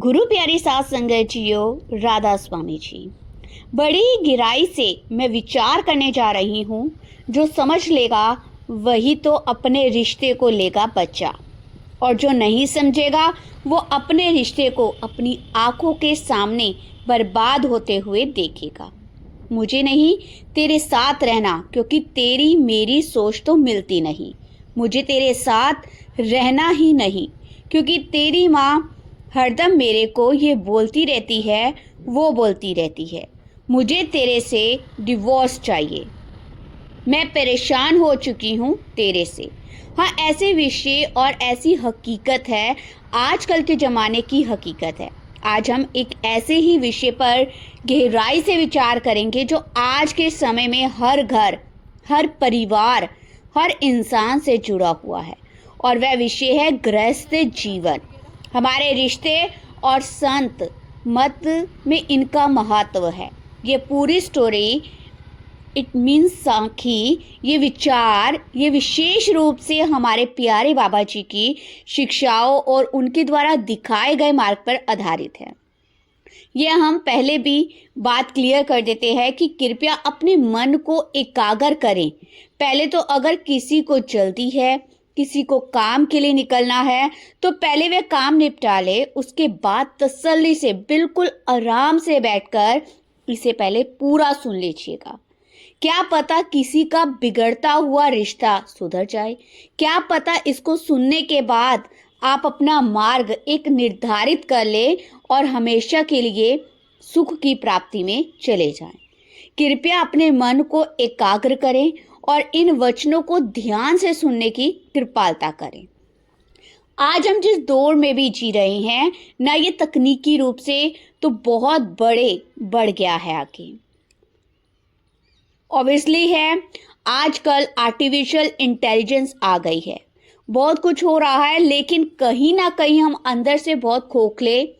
गुरु प्यारी साथ संगत जियो, राधा स्वामी जी। बड़ी गहराई से मैं विचार करने जा रही हूँ। जो समझ लेगा वही तो अपने रिश्ते को लेगा बच्चा, और जो नहीं समझेगा वो अपने रिश्ते को अपनी आंखों के सामने बर्बाद होते हुए देखेगा। मुझे नहीं, तेरे साथ रहना, क्योंकि तेरी मेरी सोच तो मिलती नहीं। मुझे तेरे साथ रहना ही नहीं, क्योंकि तेरी माँ हरदम मेरे को ये बोलती रहती है, वो बोलती रहती है, मुझे तेरे से डिवोर्स चाहिए। मैं परेशान हो चुकी हूँ तेरे से। हाँ, ऐसे विषय और ऐसी हकीकत है, आजकल के ज़माने की हकीकत है। आज हम एक ऐसे ही विषय पर गहराई से विचार करेंगे जो आज के समय में हर घर, हर परिवार, हर इंसान से जुड़ा हुआ है, और वह विषय है गृहस्थ जीवन। हमारे रिश्ते और संत मत में इनका महत्व है। ये पूरी स्टोरी, इट मीन्स कि ये विचार, ये विशेष रूप से हमारे प्यारे बाबा जी की शिक्षाओं और उनके द्वारा दिखाए गए मार्ग पर आधारित है। ये हम पहले भी बात क्लियर कर देते हैं कि कृपया अपने मन को एकाग्र करें। पहले तो अगर किसी को जल्दी है, किसी को काम के लिए निकलना है, तो पहले वह काम निपटा ले। उसके बाद तसल्ली से, बिल्कुल आराम से बैठकर इसे पहले पूरा सुन लीजिएगा। क्या पता किसी का बिगड़ता हुआ रिश्ता सुधर जाए। क्या पता इसको सुनने के बाद आप अपना मार्ग एक निर्धारित कर ले और हमेशा के लिए सुख की प्राप्ति में चले जाएं। कृपया अपने मन को एकाग्र करें और इन वचनों को ध्यान से सुनने की कृपालता करें। आज हम जिस दौर में भी जी रहे हैं ना, ये तकनीकी रूप से तो बहुत बढ़ गया है आगे। ऑब्वियसली है, आजकल आर्टिफिशियल इंटेलिजेंस आ गई है, बहुत कुछ हो रहा है, लेकिन कहीं ना कहीं हम अंदर से बहुत खोखले,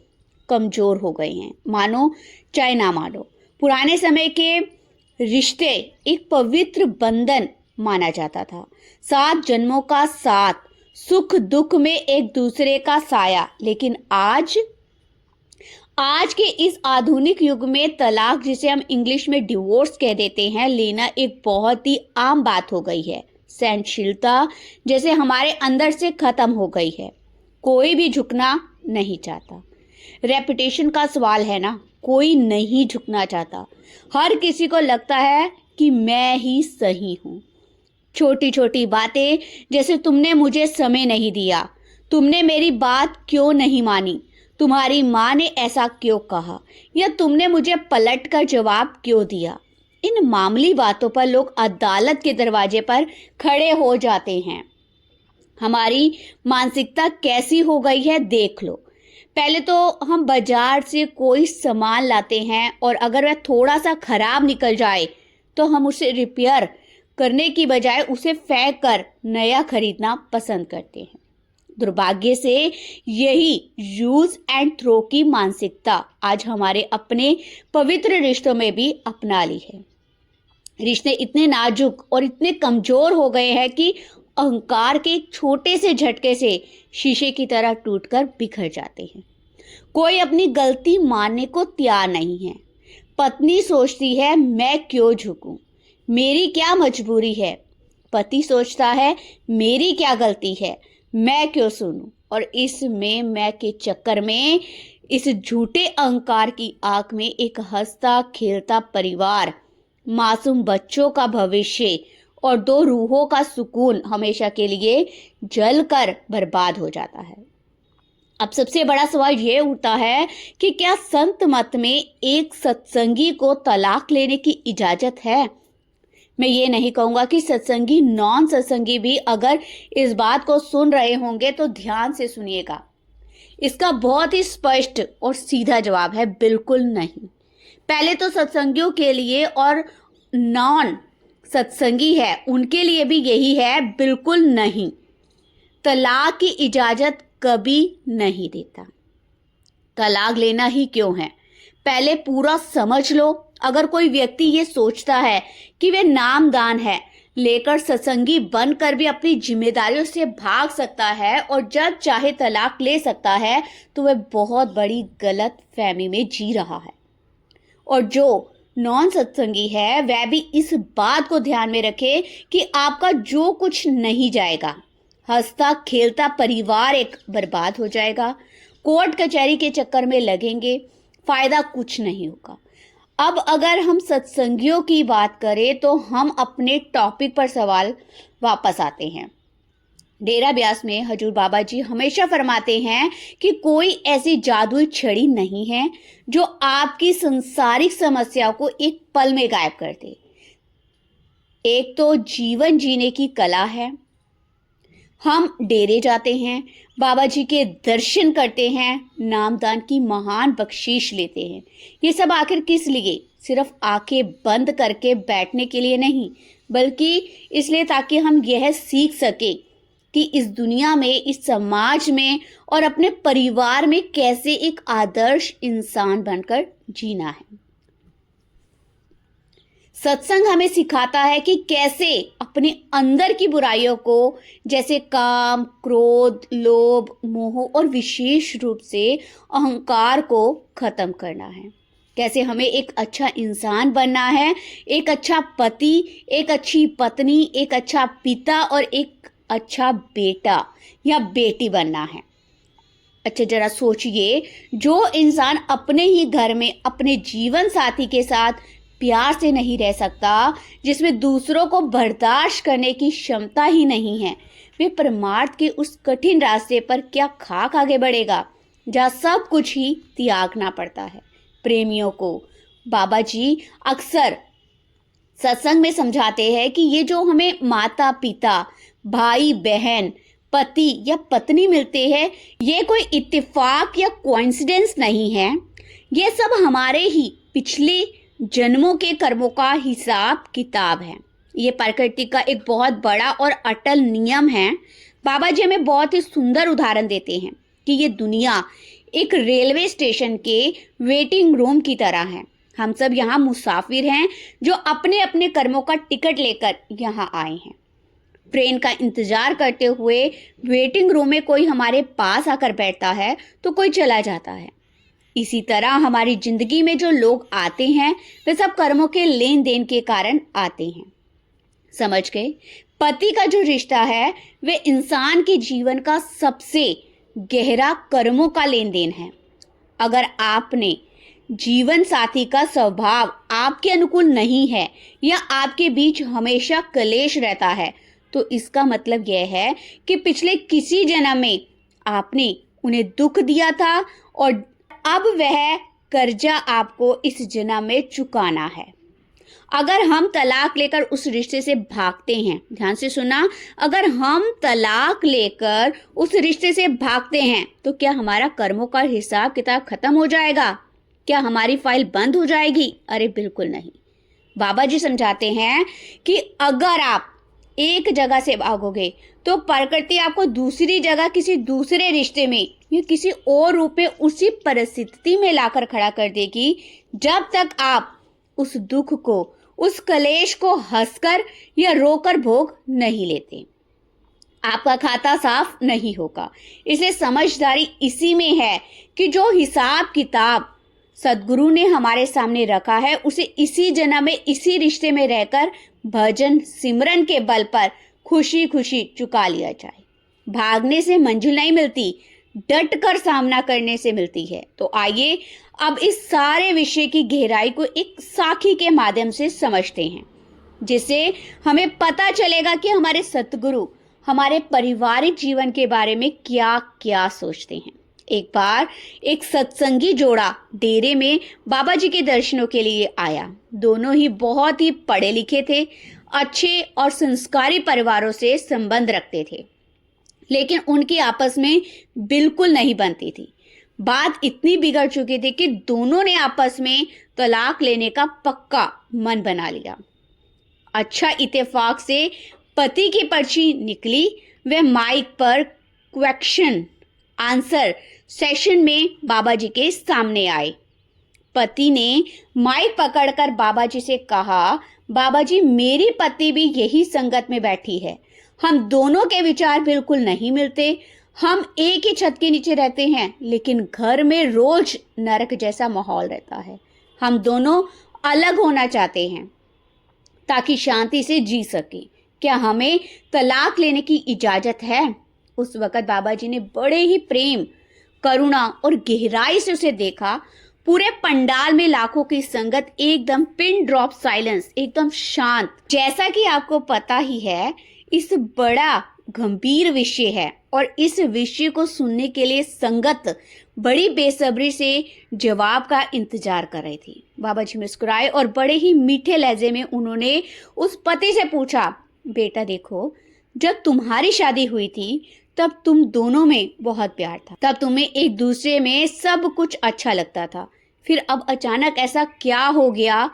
कमजोर हो गए हैं। मानो चाहे ना मानो, पुराने समय के रिश्ते एक पवित्र बंधन माना जाता था। 7 जन्मों का साथ, सुख दुख में एक दूसरे का साया। लेकिन आज के इस आधुनिक युग में तलाक, जिसे हम इंग्लिश में डिवोर्स कह देते हैं, लेना एक बहुत ही आम बात हो गई है। सहनशीलता जैसे हमारे अंदर से खत्म हो गई है। कोई भी झुकना नहीं चाहता। रेपुटेशन का सवाल है ना, कोई नहीं झुकना चाहता। हर किसी को लगता है कि मैं ही सही हूँ। छोटी छोटी बातें, जैसे तुमने मुझे समय नहीं दिया, तुमने मेरी बात क्यों नहीं मानी, तुम्हारी माँ ने ऐसा क्यों कहा, या तुमने मुझे पलट कर जवाब क्यों दिया। इन मामूली बातों पर लोग अदालत के दरवाजे पर खड़े हो जाते हैं। हमारी मानसिकता कैसी हो गई है देख लो। पहले तो हम बाजार से कोई सामान लाते हैं, और अगर वह थोड़ा सा खराब निकल जाए तो हम उसे रिपेयर करने की बजाय उसे फेंक कर नया खरीदना पसंद करते हैं। दुर्भाग्य से यही यूज एंड थ्रो की मानसिकता आज हमारे अपने पवित्र रिश्तों में भी अपना ली है। रिश्ते इतने नाजुक और इतने कमजोर हो गए हैं कि अहंकार के एक छोटे से झटके से शीशे की तरह टूटकर बिखर जाते हैं। कोई अपनी गलती मानने को तैयार नहीं है। पत्नी सोचती है, मैं क्यों झुकूं, मेरी क्या मजबूरी है। पति सोचता है, मेरी क्या गलती है, मैं क्यों सुनूं। और इस मैं के चक्कर में, इस झूठे अहंकार की आंख में एक हंसता खेलता परिवार, मासूम बच्चों का भविष्य और 2 रूहों का सुकून हमेशा के लिए जलकर बर्बाद हो जाता है। अब सबसे बड़ा सवाल ये उठता है कि क्या संत मत में एक सत्संगी को तलाक लेने की इजाजत है। मैं ये नहीं कहूँगा कि सत्संगी नॉन सत्संगी भी अगर इस बात को सुन रहे होंगे तो ध्यान से सुनिएगा। इसका बहुत ही स्पष्ट और सीधा जवाब है, बिल्कुल नहीं। पहले तो सत्संगियों के लिए और नॉन सत्संगी है उनके लिए भी यही है, बिल्कुल नहीं। तलाक की इजाजत कभी नहीं देता। तलाक लेना ही क्यों है, पहले पूरा समझ लो। अगर कोई व्यक्ति ये सोचता है कि वह नामदान है, लेकर सत्संगी बनकर भी अपनी जिम्मेदारियों से भाग सकता है और जब चाहे तलाक ले सकता है, तो वह बहुत बड़ी गलत फहमी में जी रहा है। और जो नॉन सत्संगी है वह भी इस बात को ध्यान में रखे कि आपका जो कुछ नहीं जाएगा, हंसता खेलता परिवार एक बर्बाद हो जाएगा, कोर्ट कचहरी के चक्कर में लगेंगे, फायदा कुछ नहीं होगा। अब अगर हम सत्संगियों की बात करें तो हम अपने टॉपिक पर सवाल वापस आते हैं। डेरा ब्यास में हजूर बाबा जी हमेशा फरमाते हैं कि कोई ऐसी जादुई छड़ी नहीं है जो आपकी संसारिक समस्याओं को एक पल में गायब कर दे। एक तो जीवन जीने की कला है। हम डेरे जाते हैं, बाबा जी के दर्शन करते हैं, नामदान की महान बख्शीश लेते हैं। ये सब आखिर किस लिए? सिर्फ आंखें बंद करके बैठने के लिए नहीं, बल्कि इसलिए ताकि हम यह सीख सके कि इस दुनिया में, इस समाज में और अपने परिवार में कैसे एक आदर्श इंसान बनकर जीना है। सत्संग हमें सिखाता है कि कैसे अपने अंदर की बुराइयों को, जैसे काम, क्रोध, लोभ, मोह और विशेष रूप से अहंकार को खत्म करना है। कैसे हमें एक अच्छा इंसान बनना है, एक अच्छा पति, एक अच्छी पत्नी, एक अच्छा पिता और एक अच्छा बेटा या बेटी बनना है। अच्छा, जरा सोचिए, जो इंसान अपने ही घर में अपने जीवन साथी के साथ प्यार से नहीं रह सकता, जिसमें दूसरों को बर्दाश्त करने की क्षमता ही नहीं है, वे परमार्थ के उस कठिन रास्ते पर क्या खाक आगे बढ़ेगा, जहाँ सब कुछ ही त्यागना पड़ता है। प्रेमियों को बाबा जी अक्सर सत्संग में समझाते हैं कि ये जो हमें माता पिता, भाई बहन, पति या पत्नी मिलते हैं, ये कोई इत्तेफाक या कोइंसिडेंस नहीं है। ये सब हमारे ही पिछले जन्मों के कर्मों का हिसाब किताब है। ये प्रकृति का एक बहुत बड़ा और अटल नियम है। बाबा जी हमें बहुत ही सुंदर उदाहरण देते हैं कि ये दुनिया एक रेलवे स्टेशन के वेटिंग रूम की तरह है। हम सब यहाँ मुसाफिर हैं जो अपने अपने कर्मों का टिकट लेकर यहाँ आए हैं। ट्रेन का इंतजार करते हुए वेटिंग रूम में कोई हमारे पास आकर बैठता है तो कोई चला जाता है। इसी तरह हमारी जिंदगी में जो लोग आते हैं वे सब कर्मों के लेन देन के कारण आते हैं। समझ गए? पति का जो रिश्ता है वे इंसान के जीवन का सबसे गहरा कर्मों का लेन देन है। अगर आपने जीवन साथी का स्वभाव आपके अनुकूल नहीं है या आपके बीच हमेशा कलेश रहता है, तो इसका मतलब यह है कि पिछले किसी जन्म में आपने उन्हें दुख दिया था और अब वह कर्जा आपको इस जन्म में चुकाना है। अगर हम तलाक लेकर उस रिश्ते से भागते हैं, ध्यान से सुना, अगर हम तलाक लेकर उस रिश्ते से भागते हैं तो क्या हमारा कर्मों का हिसाब किताब खत्म हो जाएगा? क्या हमारी फाइल बंद हो जाएगी? अरे बिल्कुल नहीं। बाबा जी समझाते हैं कि अगर आप एक जगह से भागोगे तो प्रकृति आपको दूसरी जगह किसी दूसरे रिश्ते में या किसी और रूप में उसी परिस्थिति में लाकर खड़ा कर देगी, जब तक आप उस दुख को, उस कलेश को हंसकर या रोकर भोग नहीं लेते। आपका खाता साफ नहीं होगा। इसलिए समझदारी इसी में है कि जो हिसाब किताब सदगुरु ने हमारे सामने रखा है उसे इसी जन्म में इसी रिश्ते में रहकर भजन सिमरन के बल पर खुशी खुशी चुका लिया जाए। भागने से मंजिल नहीं मिलती, डट कर सामना करने से मिलती है। तो आइए अब इस सारे विषय की गहराई को एक साखी के माध्यम से समझते हैं, जिससे हमें पता चलेगा कि हमारे सतगुरु हमारे पारिवारिक जीवन के बारे में क्या क्या सोचते हैं। एक बार एक सत्संगी जोड़ा डेरे में बाबा जी के दर्शनों के लिए आया। दोनों ही बहुत ही पढ़े लिखे थे, अच्छे और संस्कारी परिवारों से संबंध रखते थे, लेकिन उनकी आपस में बिल्कुल नहीं बनती थी। बात इतनी बिगड़ चुकी थी कि दोनों ने आपस में तलाक लेने का पक्का मन बना लिया। अच्छा इत्तेफाक से पति की पर्ची निकली। वह माइक पर क्वेश्चन आंसर सेशन में बाबा जी के सामने आए। पति ने माइक पकड़कर बाबा जी से कहा, बाबा जी मेरी पत्नी भी यही संगत में बैठी है, हम दोनों के विचार बिल्कुल नहीं मिलते, हम एक ही छत के नीचे रहते हैं लेकिन घर में रोज नरक जैसा माहौल रहता है, हम दोनों अलग होना चाहते हैं ताकि शांति से जी सके, क्या हमें तलाक लेने की इजाजत है? उस वक्त बाबा जी ने बड़े ही प्रेम, करुणा और गहराई से उसे देखा। पूरे पंडाल में लाखों की संगत एकदम पिन ड्रॉप साइलेंस, एकदम शांत। जैसा कि आपको पता ही है, इस बड़ा गंभीर विषय है और इस विषय को सुनने के लिए संगत बड़ी बेसब्री से जवाब का इंतजार कर रही थी। बाबा जी मुस्कुराए और बड़े ही मीठे लहजे में उन्होंने उस पति से पूछा, बेटा देखो, जब तुम्हारी शादी हुई थी तब तुम दोनों में बहुत प्यार था, तब तुम्हें एक दूसरे में सब कुछ अच्छा लगता था, फिर अब अचानक ऐसा क्या हो गया?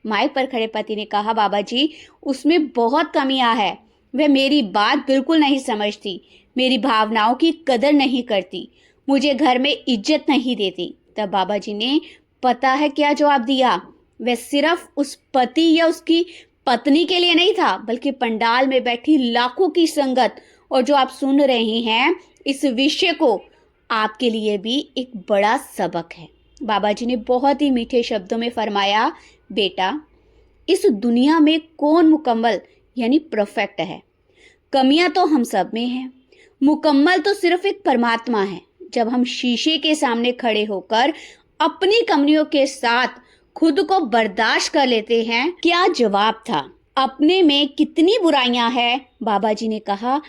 माइक पर खड़े पति ने कहा, बाबा जी उसमें बहुत कमियां है, वह मेरी बात बिल्कुल नहीं समझती, मेरी भावनाओं की कदर नहीं करती, मुझे घर में इज्जत नहीं देती। तब बाबा जी ने पता है क्या जवाब दिया? वह सिर्फ उस पति या उसकी पत्नी के लिए नहीं था, बल्कि पंडाल में बैठी लाखों की संगत और जो आप सुन रहे हैं इस विषय को, आपके लिए भी एक बड़ा सबक है। बाबा जी ने बहुत ही मीठे शब्दों में फरमाया, बेटा इस दुनिया में कौन मुकम्मल यानी परफेक्ट है? कमियां तो हम सब में हैं, मुकम्मल तो सिर्फ एक परमात्मा है। जब हम शीशे के सामने खड़े होकर अपनी कमियों के साथ खुद को बर्दाश्त कर लेते हैं, क्या जवाब था? अपने में कितनी बुराइयां हैं? बाबा जी ने कहा,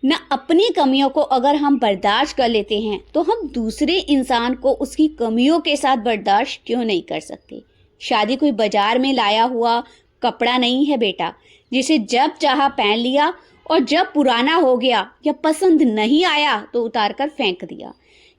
न अपनी कमियों को अगर हम बर्दाश्त कर लेते हैं तो हम दूसरे इंसान को उसकी कमियों के साथ बर्दाश्त क्यों नहीं कर सकते? शादी कोई बाजार में लाया हुआ कपड़ा नहीं है बेटा, जिसे जब चाहा पहन लिया और जब पुराना हो गया या पसंद नहीं आया तो उतार कर फेंक दिया।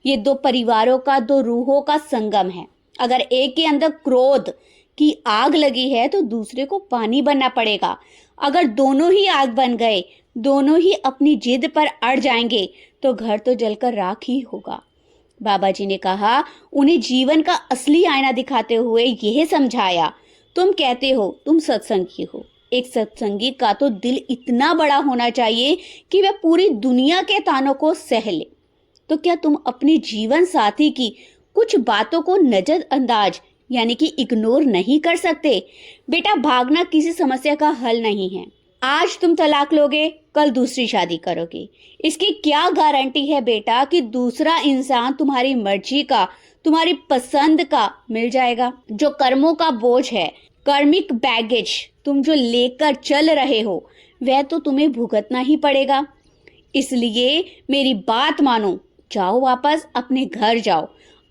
ये दो परिवारों का, दो रूहों का संगम है। अगर एक के अंदर क्रोध की आग लगी है तो दूसरे को पानी बनना पड़ेगा। अगर दोनों ही आग बन गए, दोनों ही अपनी जिद पर अड़ जाएंगे तो घर तो जलकर राख ही होगा। बाबा जी ने कहा, उन्हें जीवन का असली आईना दिखाते हुए यह समझाया, तुम कहते हो तुम सत्संगी हो, एक सत्संगी का तो दिल इतना बड़ा होना चाहिए कि वह पूरी दुनिया के तानों को सह ले। तो क्या तुम अपने जीवन साथी की कुछ बातों को नजरअंदाज यानी कि इग्नोर नहीं कर सकते? बेटा भागना किसी समस्या का हल नहीं है। आज तुम तलाक लोगे, कल दूसरी शादी करोगे, इसकी क्या गारंटी है बेटा कि दूसरा इंसान तुम्हारी मर्जी का, तुम्हारी पसंद का मिल जाएगा? जो कर्मों का बोझ है, कर्मिक बैगेज तुम जो लेकर चल रहे हो, वह तो तुम्हें भुगतना ही पड़ेगा। इसलिए मेरी बात मानो, जाओ वापस अपने घर जाओ।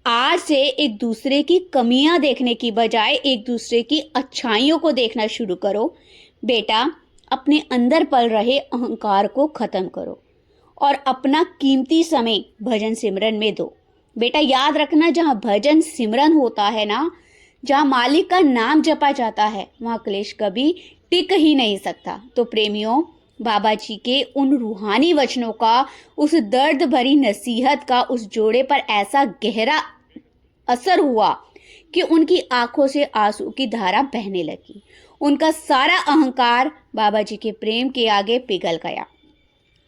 आज से एक दूसरे की कमियां देखने की बजाय एक दूसरे की अच्छाइयों को देखना शुरू करो। बेटा अपने अंदर पल रहे अहंकार को खत्म करो और अपना कीमती समय भजन सिमरन में दो। बेटा याद रखना, जहाँ भजन सिमरन होता है ना, जहाँ मालिक का नाम जपा जाता है, वहाँ क्लेश कभी टिक ही नहीं सकता। तो प्रेमियों, बाबा जी के उन रूहानी वचनों का, उस दर्द भरी नसीहत का उस जोड़े पर ऐसा गहरा असर हुआ कि उनकी आंखों से आंसू की धारा बहने लगी। उनका सारा अहंकार बाबा जी के प्रेम के आगे पिघल गया।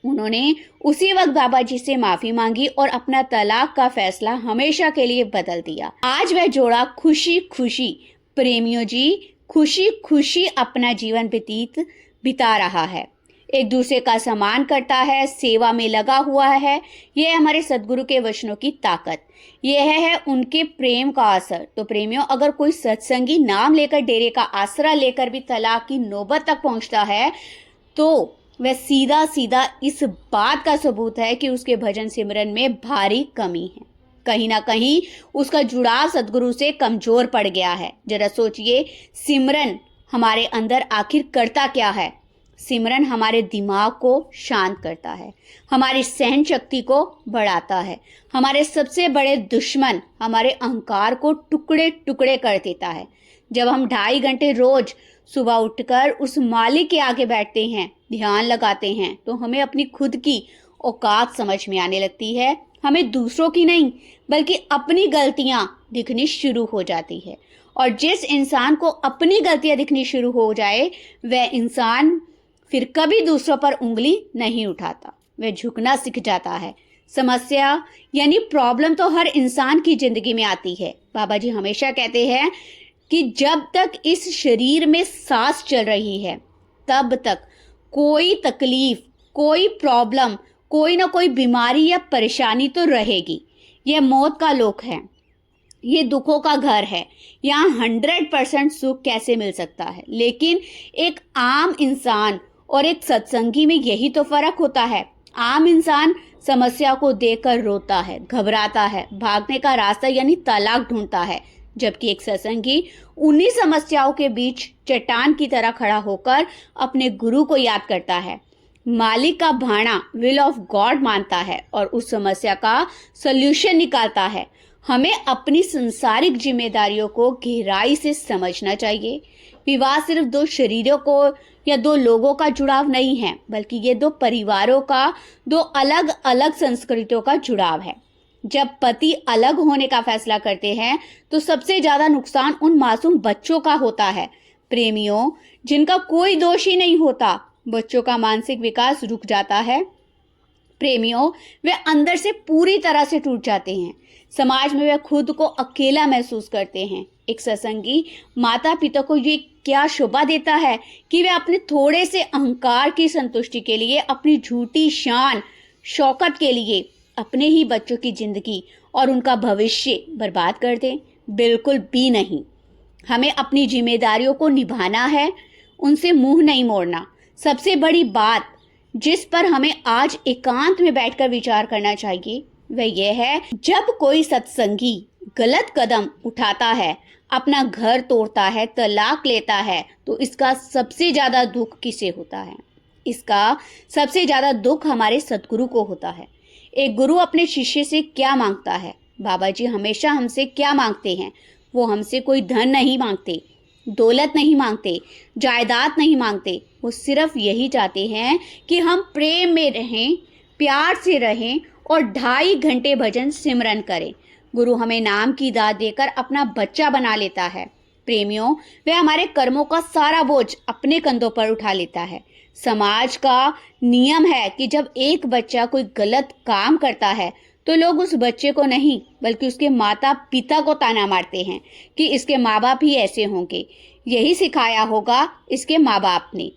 उन्होंने उसी वक्त बाबा जी से माफी मांगी और अपना तलाक का फैसला हमेशा के लिए बदल दिया। आज वह जोड़ा खुशी खुशी, प्रेमियों जी, खुशी खुशी अपना जीवन बिता रहा है, एक दूसरे का सम्मान करता है, सेवा में लगा हुआ है। यह है हमारे सदगुरु के वचनों की ताकत, यह है उनके प्रेम का असर। तो प्रेमियों, अगर कोई सत्संगी नाम लेकर, डेरे का आसरा लेकर भी तलाक की नौबत तक पहुंचता है तो वह सीधा सीधा इस बात का सबूत है कि उसके भजन सिमरन में भारी कमी है। कहीं ना कहीं उसका जुड़ाव सदगुरु से कमजोर पड़ गया है। जरा सोचिए, सिमरन हमारे अंदर आखिर करता क्या है? सिमरन हमारे दिमाग को शांत करता है, हमारी सहन शक्ति को बढ़ाता है, हमारे सबसे बड़े दुश्मन हमारे अहंकार को टुकड़े टुकड़े कर देता है। जब हम 2.5 घंटे रोज सुबह उठकर उस मालिक के आगे बैठते हैं, ध्यान लगाते हैं, तो हमें अपनी खुद की औकात समझ में आने लगती है। हमें दूसरों की नहीं बल्कि अपनी गलतियां दिखनी शुरू हो जाती है। और जिस इंसान को अपनी गलतियां दिखनी शुरू हो जाए वह इंसान फिर कभी दूसरों पर उंगली नहीं उठाता, वह झुकना सीख जाता है। समस्या यानी प्रॉब्लम तो हर इंसान की जिंदगी में आती है। बाबा जी हमेशा कहते हैं कि जब तक इस शरीर में सांस चल रही है तब तक कोई तकलीफ, कोई प्रॉब्लम, कोई ना कोई बीमारी या परेशानी तो रहेगी। यह मौत का लोक है, ये दुखों का घर है। यहाँ 100% सुख कैसे मिल सकता है? लेकिन एक आम इंसान और एक सत्संगी में यही तो फर्क होता है। आम इंसान समस्या को देखकर रोता है, घबराता है, भागने का रास्ता यानी तलाक ढूंढता है, जबकि एक सत्संगी उन्हीं समस्याओं के बीच चट्टान की तरह खड़ा होकर अपने गुरु को याद करता है, मालिक का भाणा, विल ऑफ गॉड मानता है और उस समस्या का सल्यूशन निकालता है। हमें अपनी संसारिक जिम्मेदारियों को गहराई से समझना चाहिए। विवाह सिर्फ दो शरीरों को या दो लोगों का जुड़ाव नहीं है, बल्कि ये दो परिवारों का, दो अलग अलग संस्कृतियों का जुड़ाव है। जब पति अलग होने का फैसला करते हैं तो सबसे ज्यादा नुकसान उन मासूम बच्चों का होता है। प्रेमियों जिनका कोई दोष ही नहीं होता, बच्चों का मानसिक विकास रुक जाता है। प्रेमियों वे अंदर से पूरी तरह से टूट जाते हैं। समाज में वे खुद को अकेला महसूस करते हैं। एक सत्संगी माता पिता को ये क्या शोभा देता है कि वे अपने थोड़े से अहंकार की संतुष्टि के लिए, अपनी झूठी शान शौकत के लिए अपने ही बच्चों की जिंदगी और उनका भविष्य बर्बाद कर दें? बिल्कुल भी नहीं। हमें अपनी जिम्मेदारियों को निभाना है, उनसे मुंह नहीं मोड़ना। सबसे बड़ी बात जिस पर हमें आज एकांत में बैठकर विचार करना चाहिए वह यह है, जब कोई सत्संगी गलत कदम उठाता है, अपना घर तोड़ता है, तलाक लेता है, तो इसका सबसे ज्यादा दुख किसे होता है? इसका सबसे ज्यादा दुख हमारे सद्गुरु को होता है। एक गुरु अपने शिष्य से क्या मांगता है? बाबा जी हमेशा हमसे क्या मांगते हैं? वो हमसे कोई धन नहीं मांगते, दौलत नहीं मांगते, जायदाद नहीं मांगते। वो सिर्फ यही चाहते हैं कि हम प्रेम में रहें, प्यार से रहें और 2.5 घंटे भजन सिमरन करें। गुरु हमें नाम की दात देकर अपना बच्चा बना लेता है। प्रेमियों वह हमारे कर्मों का सारा बोझ अपने कंधों पर उठा लेता है। समाज का नियम है कि जब एक बच्चा कोई गलत काम करता है तो लोग उस बच्चे को नहीं बल्कि उसके माता पिता को ताना मारते हैं कि इसके माँ बाप ही ऐसे होंगे, यही सिखाया होगा इसके माँ बाप ने।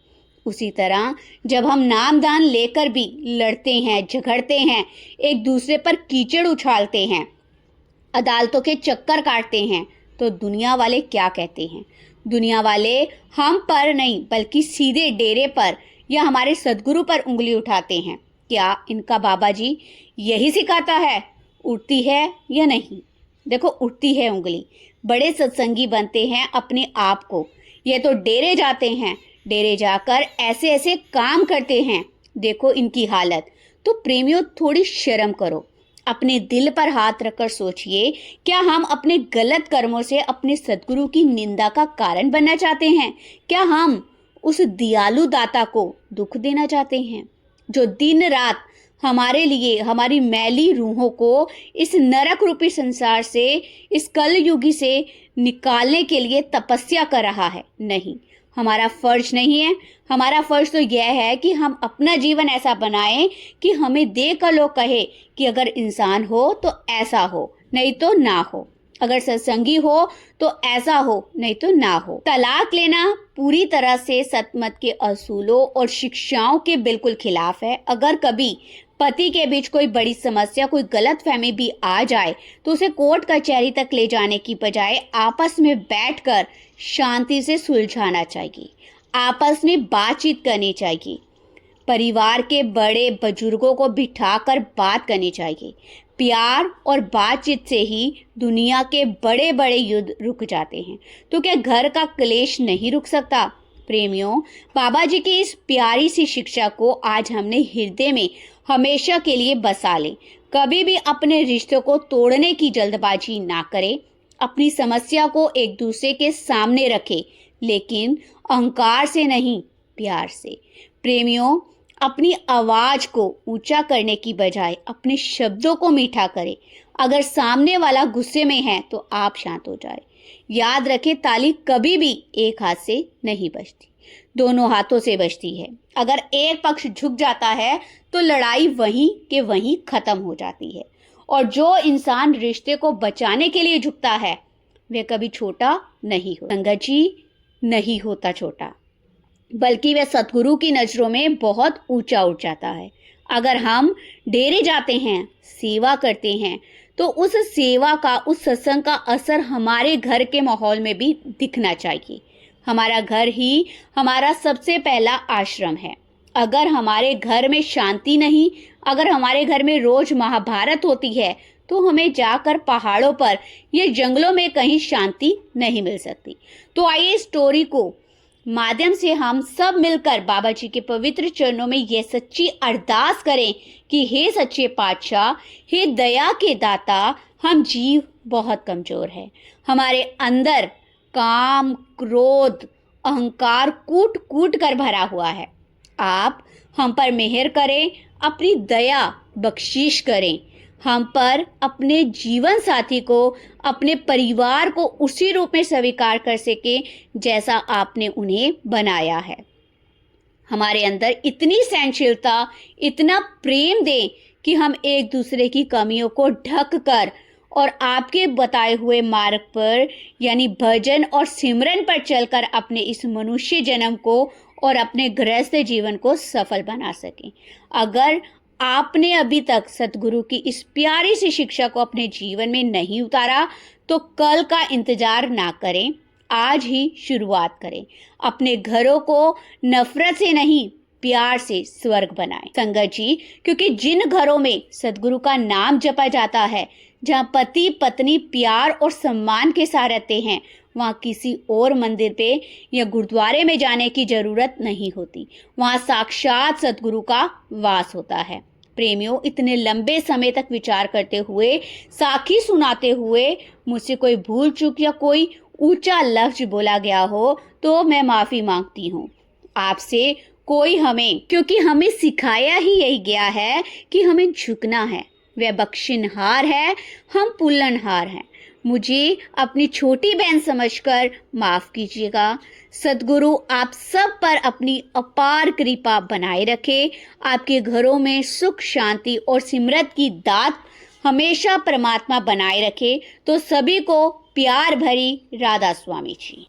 उसी तरह जब हम नाम दान लेकर भी लड़ते हैं, झगड़ते हैं, एक दूसरे पर कीचड़ उछालते हैं, अदालतों के चक्कर काटते हैं, तो दुनिया वाले क्या कहते हैं? दुनिया वाले हम पर नहीं बल्कि सीधे डेरे पर या हमारे सद्गुरु पर उंगली उठाते हैं। क्या इनका बाबा जी यही सिखाता है? उठती है या नहीं? देखो उठती है उंगली। बड़े सत्संगी बनते हैं अपने आप को, ये तो डेरे जाते हैं, डेरे जाकर ऐसे ऐसे काम करते हैं, देखो इनकी हालत। तो प्रेमियों थोड़ी शर्म करो, अपने दिल पर हाथ रखकर सोचिए, क्या हम अपने गलत कर्मों से अपने सद्गुरु की निंदा का कारण बनना चाहते हैं? क्या हम उस दयालु दाता को दुख देना चाहते हैं जो दिन रात हमारे लिए, हमारी मैली रूहों को इस नरक रूपी संसार से, इस कलयुगी से निकालने के लिए तपस्या कर रहा है? नहीं, हमारा फर्ज नहीं है। हमारा फर्ज तो यह है कि हम अपना जीवन ऐसा बनाएं कि हमें देखकर लोग कहे कि अगर इंसान हो तो ऐसा हो, नहीं तो ना हो। अगर सत्संगी हो तो ऐसा हो, नहीं तो ना हो। तलाक लेना पूरी तरह से सतमत के असूलों और शिक्षाओं के बिल्कुल खिलाफ है। अगर कभी पति के बीच कोई बड़ी समस्या, कोई गलतफहमी भी आ जाए तो उसे कोर्ट कचहरी तक ले जाने की बजाय आपस में बैठकर शांति से सुलझाना चाहिए, आपस में बातचीत करनी चाहिए। परिवार के बड़े बुजुर्गों को बिठाकर बात करनी चाहिए। प्यार और बातचीत से ही दुनिया के बड़े बड़े युद्ध रुक जाते हैं। तो क्या घर का क्लेश नहीं रुक सकता? प्रेमियों बाबा जी की इस प्यारी सी शिक्षा को आज हमने हृदय में हमेशा के लिए बसा लें। कभी भी अपने रिश्तों को तोड़ने की जल्दबाजी ना करें। अपनी समस्या को एक दूसरे के सामने रखें, लेकिन अहंकार से नहीं, प्यार से। प्रेमियों अपनी आवाज को ऊंचा करने की बजाय अपने शब्दों को मीठा करें। अगर सामने वाला गुस्से में है तो आप शांत हो जाए। याद रखें, ताली कभी भी एक हाथ से नहीं बजती, दोनों हाथों से बजती है। अगर एक पक्ष झुक जाता है तो लड़ाई वहीं के वहीं खत्म हो जाती है। और जो इंसान रिश्ते को बचाने के लिए झुकता है वह कभी छोटा नहीं होता। संगत जी, नहीं होता छोटा, बल्कि वह सतगुरु की नजरों में बहुत ऊंचा उठ जाता है। अगर हम डेरे जाते हैं, सेवा करते हैं, तो उस सेवा का, उस सत्संग का असर हमारे घर के माहौल में भी दिखना चाहिए। हमारा घर ही हमारा सबसे पहला आश्रम है। अगर हमारे घर में शांति नहीं, अगर हमारे घर में रोज महाभारत होती है, तो हमें जाकर पहाड़ों पर या जंगलों में कहीं शांति नहीं मिल सकती। तो आइए इस स्टोरी को माध्यम से हम सब मिलकर बाबा जी के पवित्र चरणों में यह सच्ची अरदास करें कि हे सच्चे पातशाह, हे दया के दाता, हम जीव बहुत कमजोर हैं। हमारे अंदर काम, क्रोध, अहंकार कूट कूट कर भरा हुआ है। आप हम पर मेहर करें, अपनी दया बख्शीश करें। हम पर, अपने जीवन साथी को, अपने परिवार को उसी रूप में स्वीकार कर सके जैसा आपने उन्हें बनाया है। हमारे अंदर इतनी सहनशीलता, इतना प्रेम दें कि हम एक दूसरे की कमियों को ढक कर और आपके बताए हुए मार्ग पर यानी भजन और सिमरन पर चलकर अपने इस मनुष्य जन्म को और अपने गृहस्थ जीवन को सफल बना सकें। अगर आपने अभी तक सतगुरु की इस प्यारी सी शिक्षा को अपने जीवन में नहीं उतारा तो कल का इंतजार ना करें, आज ही शुरुआत करें। अपने घरों को नफरत से नहीं, प्यार से स्वर्ग बनाएं। संगत जी, क्योंकि जिन घरों में सतगुरु का नाम जपा जाता है, जहाँ पति पत्नी प्यार और सम्मान के साथ रहते हैं, वहाँ किसी और मंदिर पे या गुरुद्वारे में जाने की जरूरत नहीं होती। वहाँ साक्षात सतगुरु का वास होता है। प्रेमियों, इतने लंबे समय तक विचार करते हुए, साखी सुनाते हुए मुझसे कोई भूल चूक या कोई ऊंचा लफ्ज बोला गया हो तो मैं माफी मांगती हूँ आपसे। कोई हमें, क्योंकि हमें सिखाया ही यही गया है कि हमें झुकना है। वह बख्शिनहार है, हम पुल्लनहार हैं। मुझे अपनी छोटी बहन समझकर माफ कीजिएगा। सतगुरु आप सब पर अपनी अपार कृपा बनाए रखे। आपके घरों में सुख, शांति और सिमरत की दात हमेशा परमात्मा बनाए रखे। तो सभी को प्यार भरी राधा स्वामी जी।